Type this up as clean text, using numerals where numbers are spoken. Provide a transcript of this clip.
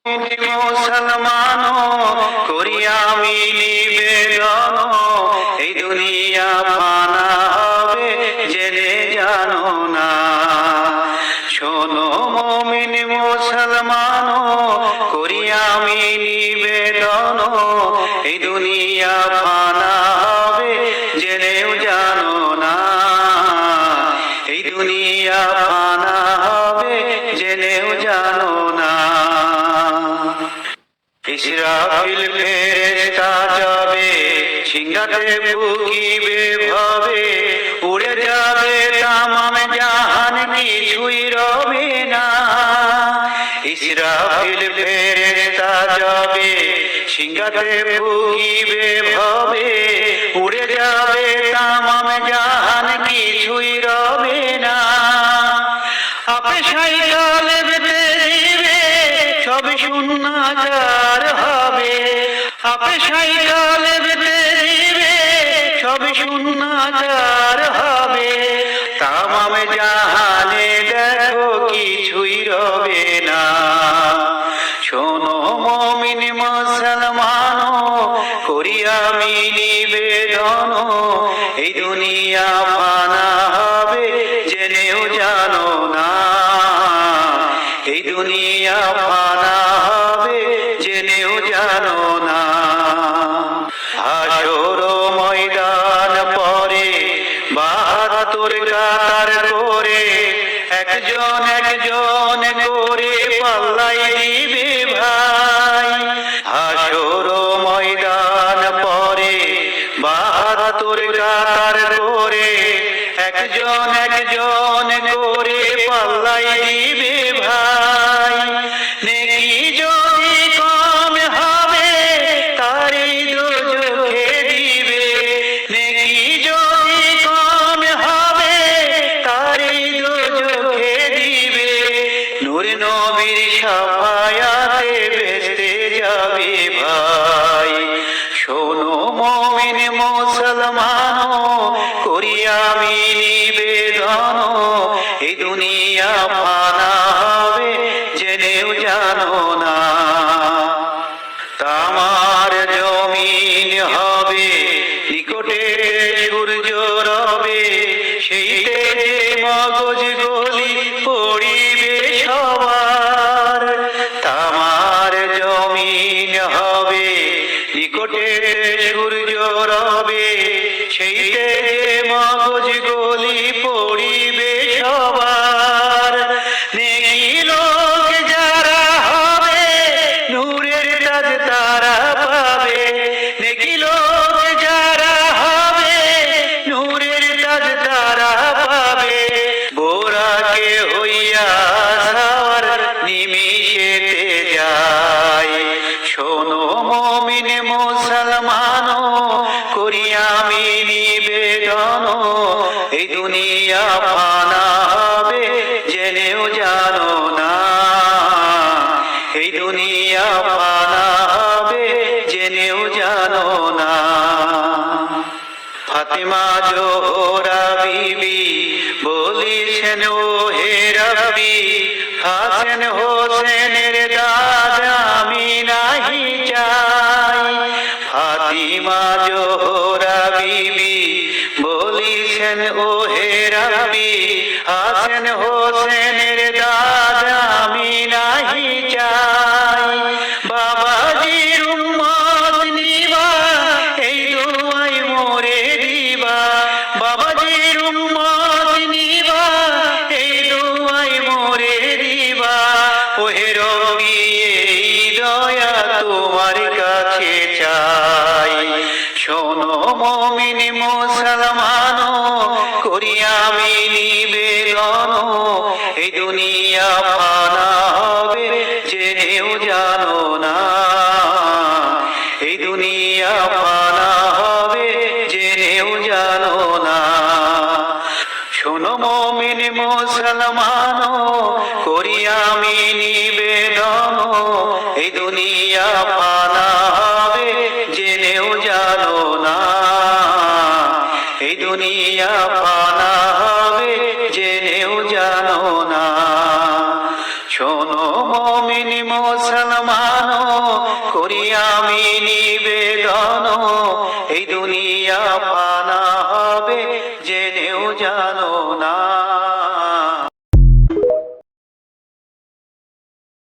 মুসলমানো করি আমি নিবেদন, এই দুনিয়া ফানা হবে জেনে জানো না। শোনো মুমিন মুসলমানো করি আমি নিবেদন, এই দুনিয়া ফানা হবে জেনেও জানো না। এই দুনিয়া ফানা হবে জেনেও জানো না। ইসরাফিল ফেরেশতা যাবে সিংহাতে ফুঁকিবে ভাবে, উড়ে যাবে তামাম জাহান কিছুই রবে না। ইসরাফিল ফেরেশতা যাবে সিংহাতে ফুঁকিবে ভাবে, উড়ে যাবে তামাম জাহান কিছুই রবে না। আপে সাইকালে বেঁধে দিবে সব শূন্যাকার হবে, আপে সাইকালে বেঁধে দিবে সব শূন্যাকার হবে। তামাম জাহানে দেখো কিছুই রবে না। শোনো মুমিন মুসলমানো করি আমি নিবেদন, এই দুনিয়া ফানা হবে জেনেও জানো না। এই দুনিয়া ফানা হবে জেনেও জানো না। হাসর ময়দান পরে ৭২ কাতার করে, একজন একজন করে পাল্লাই দিবে ভাই। হাসর ময়দান পরে ৭২ কাতার করে, একজন একজন করে পাল্লাই দিবে ভাই। নেকি যদি কম হবে তারই দোজখে দিবে, নেকি যদি কম হবে তারই দোজখে দিবে। নূর নবীর শাফায়াতে বেহেশতে যাবে ভাই। শোনো মুমিন মুসলমানো করি আমি নিবেদন, এই দুনিয়া ফানা হবে জেনেও জানো না। তামার জমিন হবে নিকটে সূর্য রবে, সেইতে যে মগজ গলি পড়িবে সবার। তামার জমিন হবে নিকটে সূর্য রবে, সেইতে যে মগজ গলি পড়িবে সবার। নেকি লোক যারা হবে নূরের তাজ তারা পাবে, নেকি লোক যারা হবে নূরের তাজ তারা পাবে। বোরাকে হইয়া সাওয়ার নিমিষেতে যায়। শোনো মুমিন মুসলমানো করি আমি নিবেদন, এই দুনিয়া ফানা হবে জেনেও জানো না। এই দুনিয়া ফানা হবে জেনেও জানো না। ফাতেমা জোহরা বিবি বলিছেন ও হে রাব্বি, হাসান হোসেনের দাদা আমি নাহি চাই। ফাতিমা জোহরা বিবি বলিছেন ও হে রাব্বি, হাসান হোসেনের দাদা আমি নাহি চাই। বাবাজির উম্মত নিবা এই দুয়াই মোরে দিবা, বাবাজির উম্মত নিবা এই দুয়াই মোরে দিবা। ওহে রবি এই দয়া তোমার কাছে চাই। শোনো মুমিন মুসলমানো করি আমি নিবেদন, এই দুনিয়া ফানা হবে জেনেও জানো না। এই দুনিয়া ফানা হবে জেনেও জানো না। শোনো মুমিন মুসলমানো করি আমি নিবেদন, এই দুনিয়া ফানা হবে জেনেও জানো না। এই দুনিয়া ফানা হবে জেনেও জানো না। শোনো মুমিন মুসলমান, করি আমি নিবেদন, এই দুনিয়া ফানা হবে,